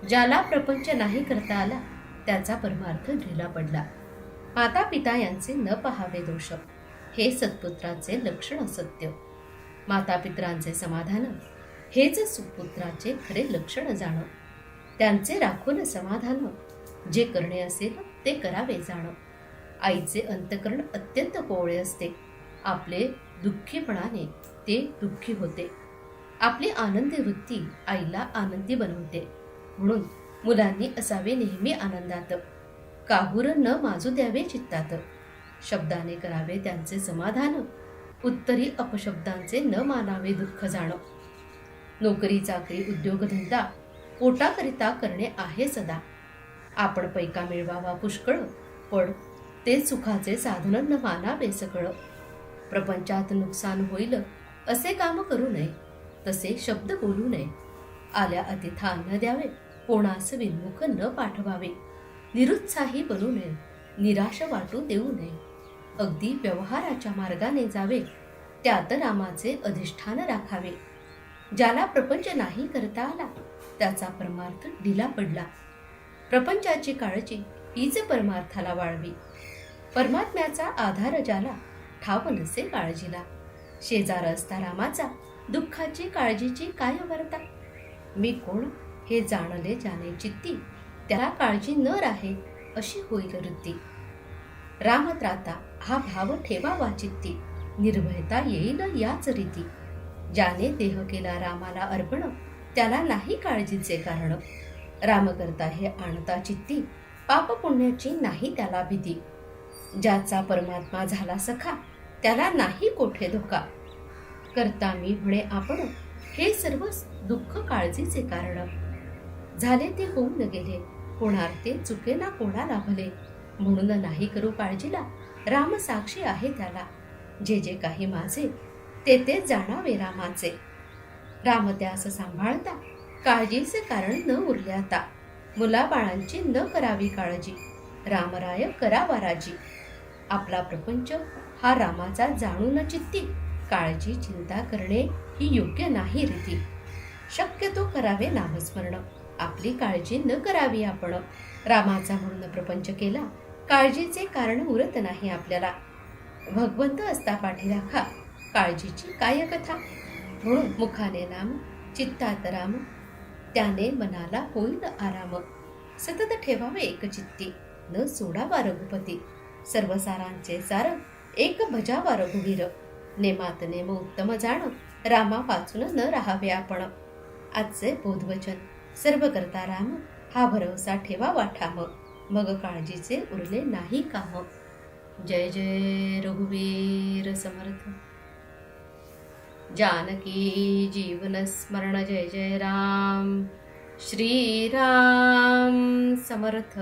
ज्याला प्रपंच नाही करता आला त्याचा परमार्थ ढिला पडला. माता पिता यांचे न पहावे दोष, हे सत्पुत्राचे लक्षण सत्य. माता पित्रांचे समाधान हेच सुपुत्राचे खरे लक्षण जाण. त्यांचे राखून समाधान, जे करणे असेल ते करावे जाण. आईचे अंतकरण अत्यंत कोवळे असते. आपले दुःखीपणाने ते दुःखी होते. आपली आनंदी वृत्ती आईला आनंदी बनवते. म्हणून मुलांनी असावे नेहमी आनंदात, काहूर न माजू द्यावे चित्तात. शब्दाने करावे त्यांचे समाधान, उत्तरी अपशब्दांचे न मानावे दुःख जाण. नोकरी चाकरी उद्योगधंदा पोटाकरिता करणे आहे सदा. आपण पैका मिळवावा पुष्कळ, पण ते सुखाचे साधन न मानावे सकळ. प्रपंचात नुकसान होईल असे काम करू नये, तसे शब्द बोलू नये. आल्या अतिथा न द्यावे, कोणास विन्मुख न पाठवावे. निरुत्साही बनू नये, निराश वाटू देऊ नये. अगदी व्यवहाराच्या मार्गाने जावे, त्यात रामाचे अधिष्ठान राखावे. ज्याला प्रपंच नाही करता आला त्याचा परमार्थ ढिला पडला. प्रपंचाची काळजी हीच परमार्थाला वाळवी. परमात्म्याचा आधार ज्याला ठाव नसे काळजीला. शेजार असता रामाचा, दुःखाची काळजीची काय वार्ता. मी कोण हे जाणले ज्याने चित्ती, त्याला काळजी न राहे अशी होईल वृत्ती. रामत्राता हा भाव ठेवावा चित्ती, निर्भयता येईल याच रीती. ज्याने देह केला रामाला अर्पण, त्याला नाही काळजीचे कारण. राम करता हे आणता चित्ती, पाप पुण्याची नाही त्याला भीती. ज्याचा परमात्मा झाला सखा, त्याला नाही कोठे धोका. करता मी म्हणे आपण, हे सर्व दुःख काळजीचे कारण. झाले ते होऊन गेले, होणार ते चुके ना कोणाला भले. म्हणून नाही करू काळजीला, राम साक्षी आहे त्याला. जे जे काही माझे ते ते जाणावे रामाचे. राम त्यास सांभाळता, काळजीचे कारण न उरले आता. मुलाबाळांची न करावी काळजी, रामराय करावा राजी. आपला प्रपंच हा रामाचा जाणून चित्ती, काळजी चिंता करणे ही योग्य नाही रीती. शक्यतो करावे नामस्मरण, आपली काळजी न करावी आपण. रामाचा म्हणून प्रपंच केला, काळजीचे कारण उरत नाही आपल्याला. भगवंत असता पाठीराखा, काळजीची काय कथा. म्हणून मुखाने नाम, चित्तात राम, त्याने मनाला होईल आराम. सतत ठेवावे एक चित्ती, न सोडावा रघुपती. सर्व सारांचे सार, एक भजावा रघुवीर. नेमात नेम उत्तम जाण, रामा वाचून न राहावे आपण. आजचे बोधवचन, सर्व करता राम, हा भरवसा ठेवावा ठाम. मग काळजीचे उरले नाही काम. जय जय रघुवीर समर्थ. जानकी जीवन स्मरण, जय जय राम. श्री राम समर्थ.